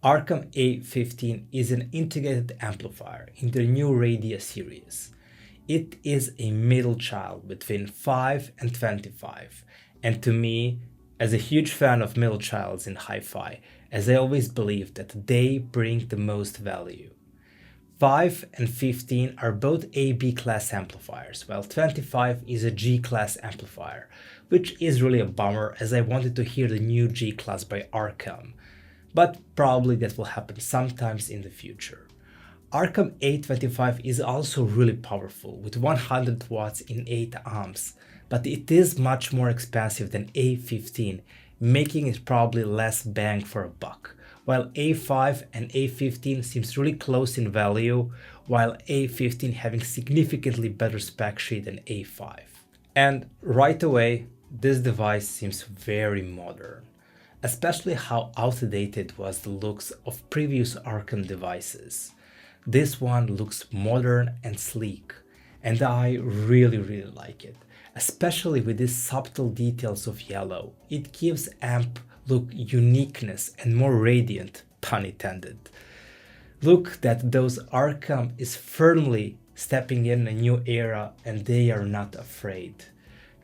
Arcam A15 is an integrated amplifier in their new Radia series. It is a middle child between 5 and 25, and to me, as a huge fan of middle childs in hi-fi, as I always believe that they bring the most value. 5 and 15 are both AB class amplifiers, while 25 is a G class amplifier, which is really a bummer as I wanted to hear the new G class by Arcam, but probably that will happen sometimes in the future. Arcam A25 is also really powerful with 100 watts in 8 ohms, but it is much more expensive than A15, making it probably less bang for a buck. While A5 and A15 seems really close in value, while A15 having significantly better spec sheet than A5. And right away, this device seems very modern, especially how outdated was the looks of previous Arcam devices. This one looks modern and sleek, and I really like it, especially with these subtle details of yellow. It gives amp look uniqueness and more radiant, pun intended. Look that those Arcam is firmly stepping in a new era and they are not afraid.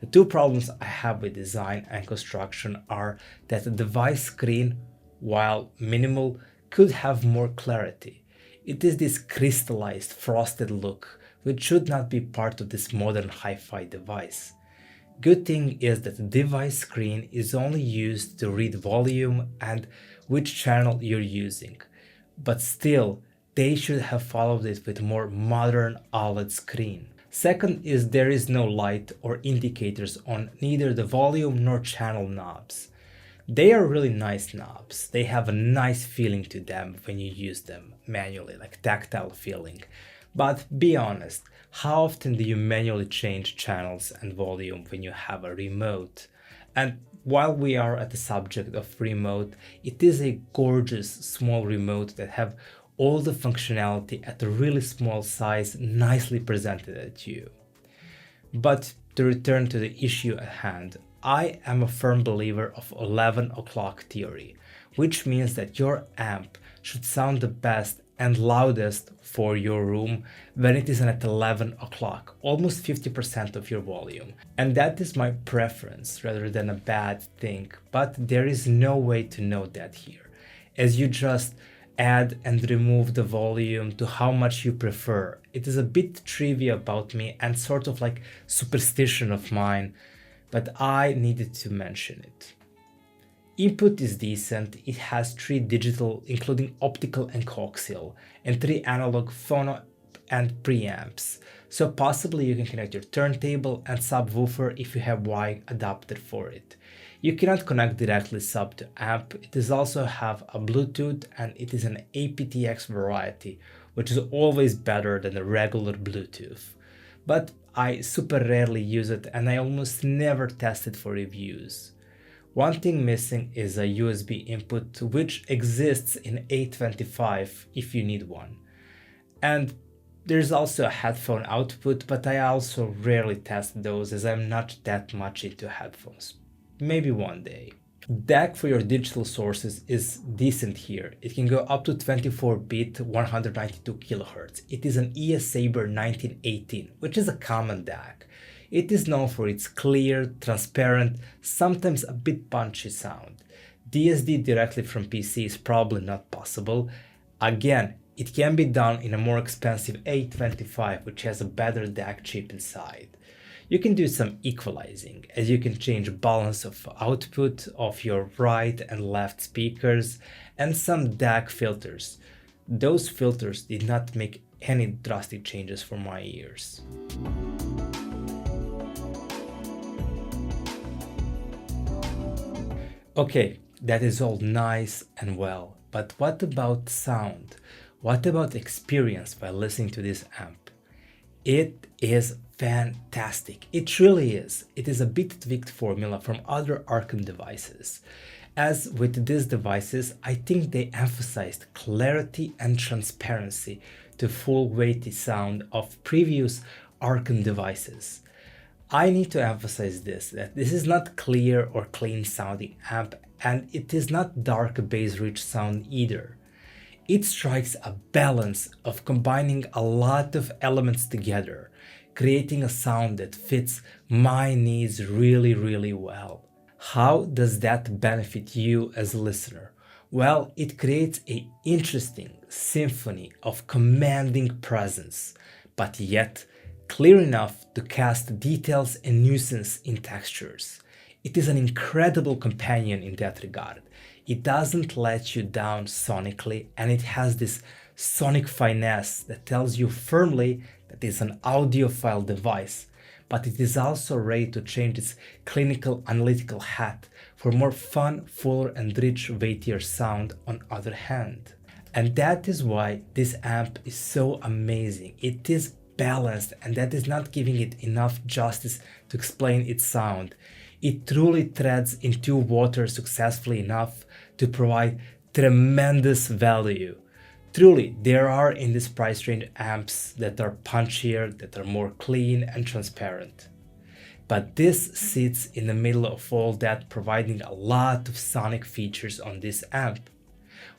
The two problems I have with design and construction are that the device screen, while minimal, could have more clarity. It is this crystallized, frosted look, which should not be part of this modern hi-fi device. Good thing is that the device screen is only used to read volume and which channel you're using, but still, they should have followed it with more modern OLED screen. Second is there is no light or indicators on neither the volume nor channel knobs. They are really nice knobs. They have a nice feeling to them when you use them manually, like tactile feeling. But be honest, how often do you manually change channels and volume when you have a remote? And while we are at the subject of remote, it is a gorgeous small remote that have all the functionality at a really small size nicely presented at you. But to return to the issue at hand, I am a firm believer of 11 o'clock theory, which means that your amp should sound the best and loudest for your room when it is at 11 o'clock, almost 50% of your volume. And that is my preference rather than a bad thing, but there is no way to know that here, as you just add and remove the volume to how much you prefer. It is a bit trivia about me and sort of like superstition of mine, but I needed to mention it. Input is decent. It has 3 digital, including optical and coaxial, and 3 analog phono and preamps. So possibly you can connect your turntable and subwoofer if you have Y adapter for it. You cannot connect directly sub to amp. It does also have a Bluetooth and it is an aptX variety, which is always better than a regular Bluetooth. But I super rarely use it and I almost never test it for reviews. One thing missing is a USB input, which exists in A25 if you need one. And there's also a headphone output, but I also rarely test those as I'm not that much into headphones. Maybe one day. DAC for your digital sources is decent here. It can go up to 24-bit 192 kHz. It is an ES Saber 1918, which is a common DAC. It is known for its clear, transparent, sometimes a bit punchy sound. DSD directly from PC is probably not possible. Again, it can be done in a more expensive A25, which has a better DAC chip inside. You can do some equalizing, as you can change balance of output of your right and left speakers, and some DAC filters. Those filters did not make any drastic changes for my ears. Okay, that is all nice and well, but what about sound? What about experience while listening to this amp? It is fantastic. It really is. It is a bit tweaked formula from other Arcam devices. As with these devices, I think they emphasized clarity and transparency to full weighty sound of previous Arcam devices. I need to emphasize this, that this is not clear or clean sounding amp, and it is not dark bass rich sound either. It strikes a balance of combining a lot of elements together, creating a sound that fits my needs really well. How does that benefit you as a listener? Well, it creates an interesting symphony of commanding presence, but yet clear enough to cast details and nuisance in textures. It is an incredible companion in that regard. It doesn't let you down sonically, and it has this sonic finesse that tells you firmly that it's an audiophile device, but it is also ready to change its clinical analytical hat for more fun, fuller and rich, weightier sound on other hand. And that is why this amp is so amazing. It is balanced, and that is not giving it enough justice to explain its sound. It truly treads in two waters successfully enough to provide tremendous value. Truly, there are in this price range amps that are punchier, that are more clean and transparent. But this sits in the middle of all that, providing a lot of sonic features on this amp,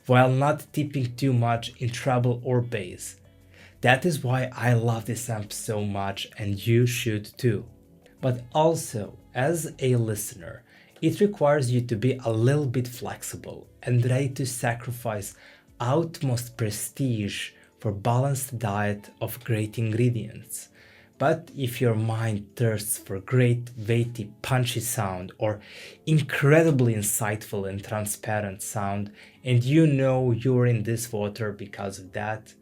while not tipping too much in treble or bass. That is why I love this amp so much, and you should too. But also, as a listener, it requires you to be a little bit flexible and ready to sacrifice utmost prestige for balanced diet of great ingredients. But if your mind thirsts for great, weighty, punchy sound or incredibly insightful and transparent sound, and you know you're in this water because of that,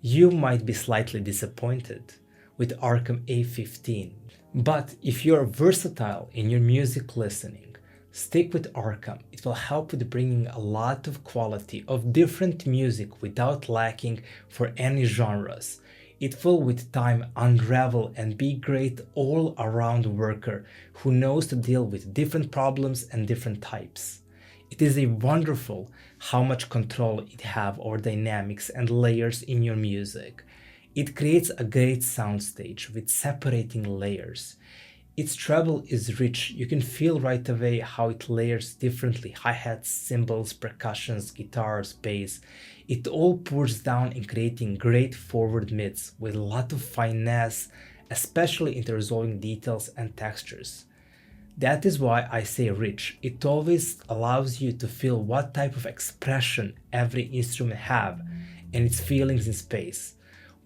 you might be slightly disappointed with Arcam A15. But if you're versatile in your music listening, stick with Arcam. It will help with bringing a lot of quality of different music without lacking for any genres. It will with time unravel and be great all-around worker who knows to deal with different problems and different types. It is a wonderful how much control it have over dynamics and layers in your music. It creates a great soundstage with separating layers. Its treble is rich. You can feel right away how it layers differently: hi-hats, cymbals, percussions, guitars, bass. It all pours down in creating great forward mids with a lot of finesse, especially into resolving details and textures. That is why I say rich. It always allows you to feel what type of expression every instrument have and its feelings in space.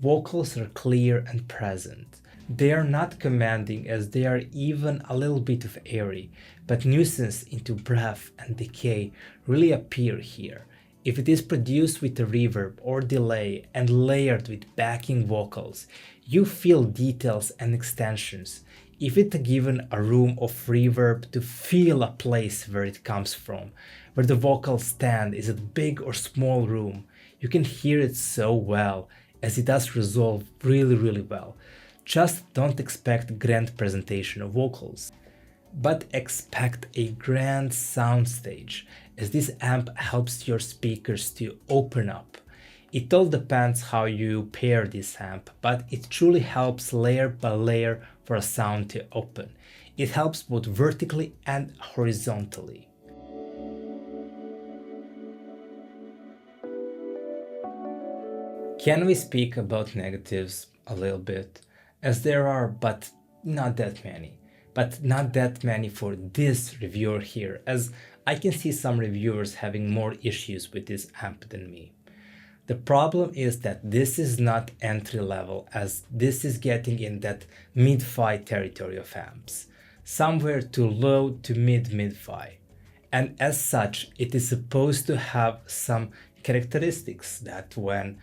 Vocals are clear and present. They are not commanding, as they are even a little bit of airy, but nuisance into breath and decay really appear here. If it is produced with a reverb or delay and layered with backing vocals, you feel details and extensions. If it given a room of reverb to feel a place where it comes from, where the vocals stand, is it big or small room, you can hear it so well, as it does resolve really well. Just don't expect grand presentation of vocals, but expect a grand soundstage, as this amp helps your speakers to open up. It all depends how you pair this amp, but it truly helps layer by layer for a sound to open. It helps both vertically and horizontally. Can we speak about negatives a little bit? As there are, but not that many. But not that many for this reviewer here, as I can see some reviewers having more issues with this amp than me. The problem is that this is not entry level, as this is getting in that mid-fi territory of amps, somewhere to low to mid-fi. And as such, it is supposed to have some characteristics that when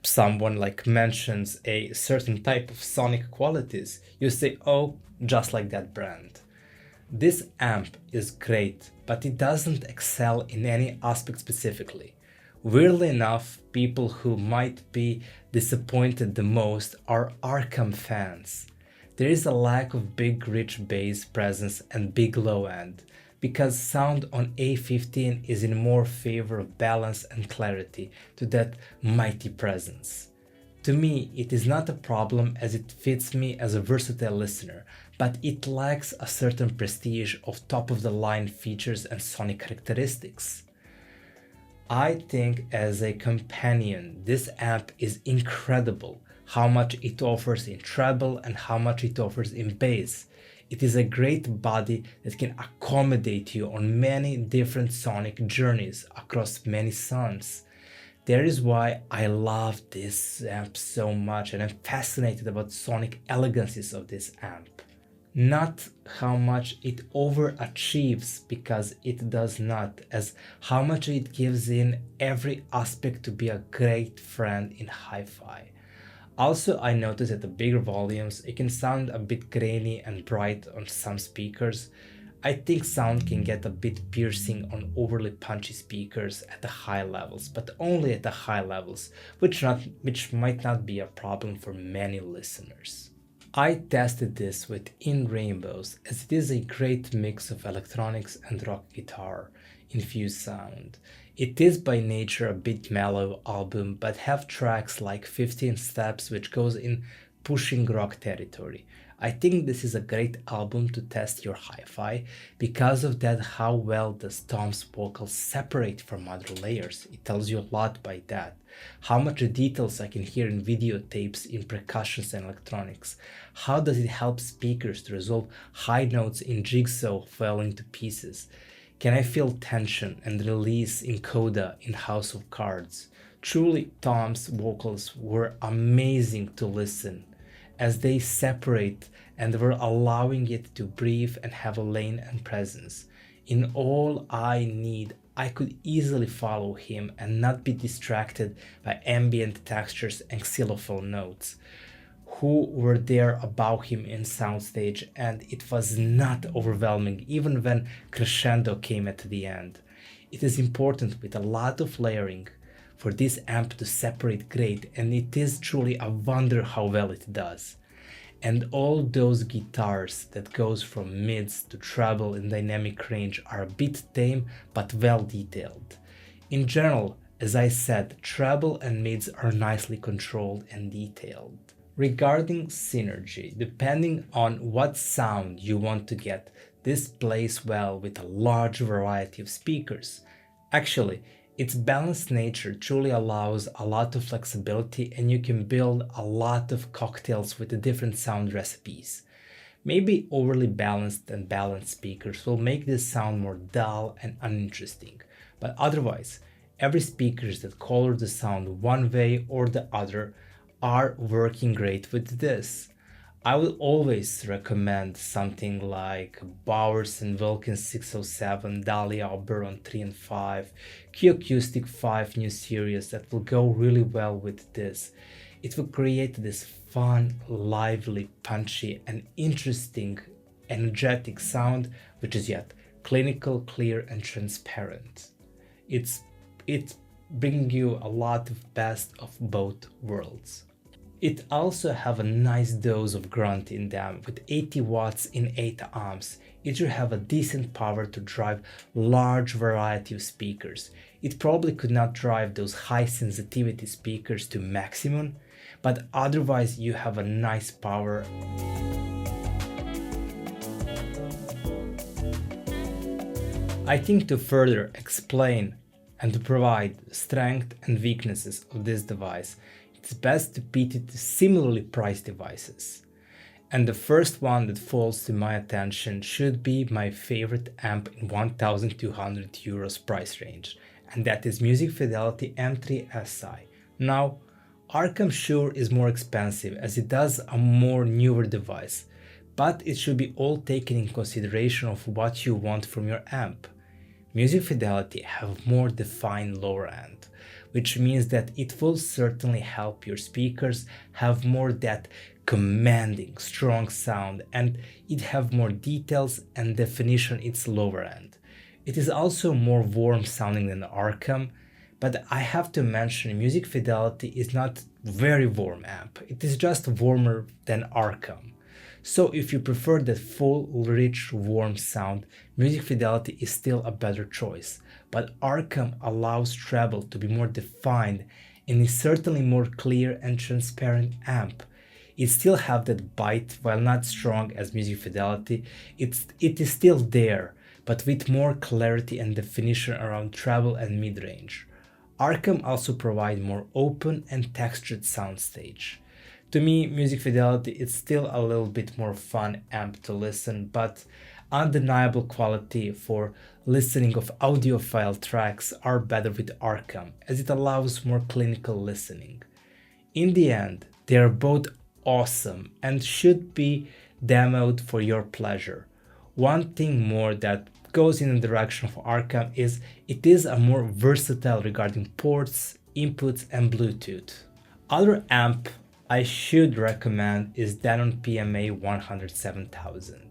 someone like mentions a certain type of sonic qualities, you say, oh, just like that brand. This amp is great, but it doesn't excel in any aspect specifically. Weirdly enough, people who might be disappointed the most are Arcam fans. There is a lack of big rich bass presence and big low end, because sound on A15 is in more favor of balance and clarity to that mighty presence. To me, it is not a problem, as it fits me as a versatile listener, but it lacks a certain prestige of top-of-the-line features and sonic characteristics. I think as a companion, this amp is incredible, how much it offers in treble and how much it offers in bass. It is a great body that can accommodate you on many different sonic journeys across many sounds. That is why I love this amp so much and I'm fascinated about sonic elegancies of this amp. Not how much it overachieves, because it does not, as how much it gives in every aspect to be a great friend in hi-fi. Also, I noticed at the bigger volumes, it can sound a bit grainy and bright on some speakers. I think sound can get a bit piercing on overly punchy speakers at the high levels, but only at the high levels, which might not be a problem for many listeners. I tested this with In Rainbows, as it is a great mix of electronics and rock guitar infused sound. It is by nature a bit mellow album, but have tracks like 15 Steps, which goes in pushing rock territory. I think this is a great album to test your hi-fi. Because of that, how well does Tom's vocals separate from other layers? It tells you a lot by that. How much details I can hear in videotapes, in percussions and electronics. How does it help speakers to resolve high notes in jigsaw falling to pieces? Can I feel tension and release in Coda in House of Cards? Truly, Tom's vocals were amazing to listen, as they separate and were allowing it to breathe and have a lane and presence. In All I Need, I could easily follow him and not be distracted by ambient textures and xylophone notes, who were there above him in soundstage, and it was not overwhelming even when crescendo came at the end. It is important with a lot of layering for this amp to separate great, and it is truly a wonder how well it does. And all those guitars that goes from mids to treble in dynamic range are a bit tame but well detailed. In general, as I said, treble and mids are nicely controlled and detailed. Regarding synergy, depending on what sound you want to get, this plays well with a large variety of speakers. Actually, its balanced nature truly allows a lot of flexibility, and you can build a lot of cocktails with the different sound recipes. Maybe overly balanced and balanced speakers will make this sound more dull and uninteresting, but otherwise, every speakers that color the sound one way or the other are working great with this. I will always recommend something like Bowers and Wilkins 607, Dahlia Oberon 3 and 5, Q Acoustic 5 new series that will go really well with this. It will create this fun, lively, punchy and interesting, energetic sound, which is yet clinical, clear and transparent. It's bringing you a lot of best of both worlds. It also have a nice dose of grunt in them. With 80 watts in 8 ohms, it should have a decent power to drive large variety of speakers. It probably could not drive those high sensitivity speakers to maximum, but otherwise you have a nice power. I think to further explain and to provide strength and weaknesses of this device, it's best to pit it to similarly priced devices. And the first one that falls to my attention should be my favorite amp in 1200 euros price range, and that is Music Fidelity M3SI. Now, Arcam sure is more expensive as it does a more newer device, but it should be all taken in consideration of what you want from your amp. Music Fidelity have more defined lower end, which means that it will certainly help your speakers have more that commanding, strong sound, and it have more details and definition its lower end. It is also more warm sounding than Arcam, but I have to mention Music Fidelity is not very warm amp, it is just warmer than Arcam. So if you prefer that full, rich, warm sound, Music Fidelity is still a better choice, but Arcam allows treble to be more defined and is certainly more clear and transparent amp. It still have that bite, while not strong as Music Fidelity, it is still there, but with more clarity and definition around treble and mid-range. Arcam also provides more open and textured soundstage. To me, Music Fidelity is still a little bit more fun amp to listen, but undeniable quality for listening of audiophile tracks are better with Arcam, as it allows more clinical listening. In the end, they are both awesome and should be demoed for your pleasure. One thing more that goes in the direction of Arcam is it is a more versatile regarding ports, inputs and Bluetooth. Other amp I should recommend is Denon PMA-1700ne.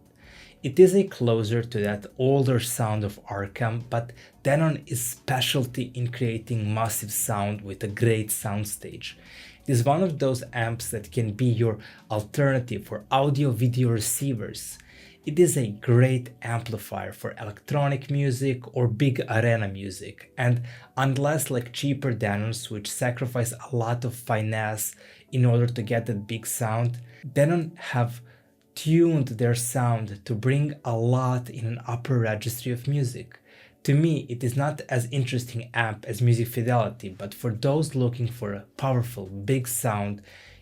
It is a closer to that older sound of Arcam, but Denon is specialty in creating massive sound with a great soundstage. It is one of those amps that can be your alternative for audio-video receivers. It is a great amplifier for electronic music or big arena music, and unless like cheaper Denons which sacrifice a lot of finesse in order to get that big sound, Denon have tuned their sound to bring a lot in an upper registry of music. To me, it is not as interesting amp as Music Fidelity, but for those looking for a powerful, big sound,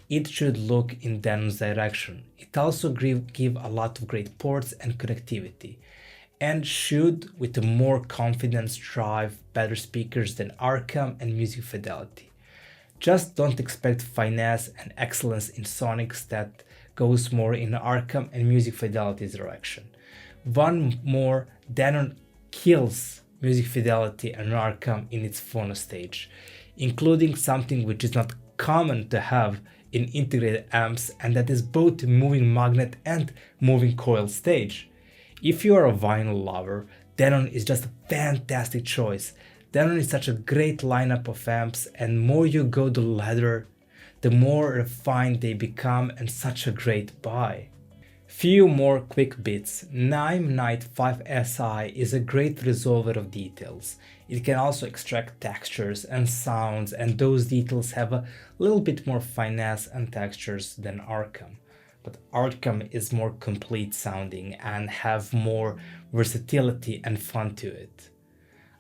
it should look in Denon's direction. It also give a lot of great ports and connectivity, and should, with a more confidence, drive better speakers than Arcam and Music Fidelity. Just don't expect finesse and excellence in sonics that goes more in Arcam and Music Fidelity's direction. One more, Denon kills Music Fidelity and Arcam in its phono stage, including something which is not common to have in integrated amps, and that is both moving magnet and moving coil stage. If you are a vinyl lover, Denon is just a fantastic choice. Denon is such a great lineup of amps, and more you go to leather, the more refined they become and such a great buy. Few more quick bits. Naim Nait 5SI is a great resolver of details. It can also extract textures and sounds, and those details have a little bit more finesse and textures than Arcam. But Arcam is more complete sounding and have more versatility and fun to it.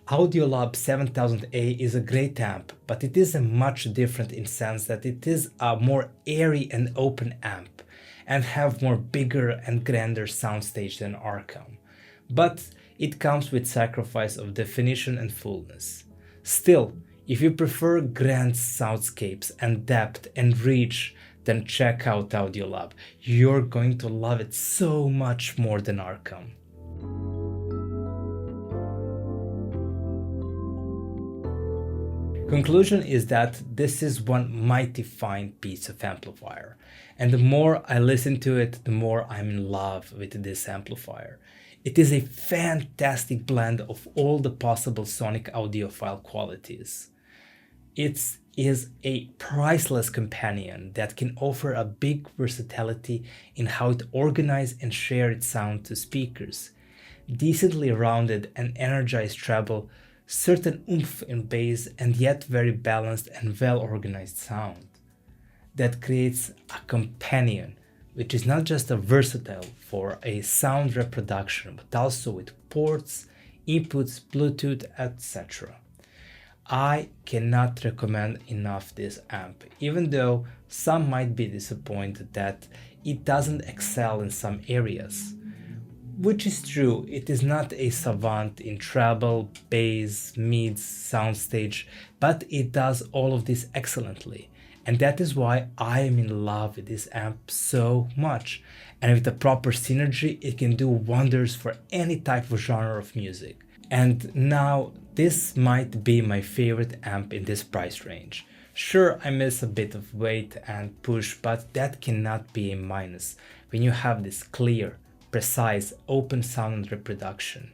Audiolab 7000A is a great amp, but it is a much different in sense that it is a more airy and open amp and have more bigger and grander soundstage than Arcam. But it comes with sacrifice of definition and fullness. Still, if you prefer grand soundscapes and depth and reach, then check out Audiolab. You're going to love it so much more than Arcam. Conclusion is that this is one mighty fine piece of amplifier, and the more I listen to it, the more I'm in love with this amplifier. It is a fantastic blend of all the possible sonic audiophile qualities. It is a priceless companion that can offer a big versatility in how it organizes and shares its sound to speakers. Decently rounded and energized treble, certain oomph in bass, and yet very balanced and well-organized sound. That creates a companion which is not just a versatile for a sound reproduction, but also with ports, inputs, Bluetooth, etc. I cannot recommend enough this amp, even though some might be disappointed that it doesn't excel in some areas. Which is true, it is not a savant in treble, bass, mids, soundstage, but it does all of this excellently. And that is why I am in love with this amp so much. And with the proper synergy, it can do wonders for any type of genre of music. And now, this might be my favorite amp in this price range. Sure, I miss a bit of weight and push, but that cannot be a minus when you have this clear, precise, open sound and reproduction,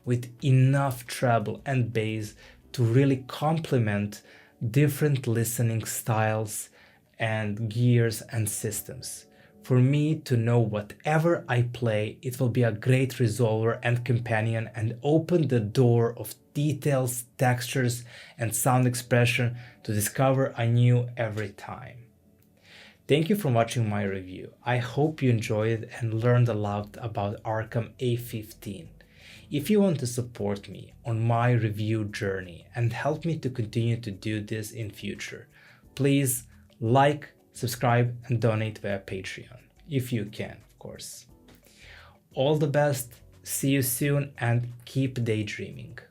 with enough treble and bass to really complement different listening styles and gears and systems. For me to know whatever I play, it will be a great resolver and companion and open the door of details, textures and sound expression to discover anew every time. Thank you for watching my review. I hope you enjoyed and learned a lot about Arcam A15. If you want to support me on my review journey and help me to continue to do this in future, please like, subscribe, and donate via Patreon, if you can, of course. All the best, see you soon, and keep daydreaming.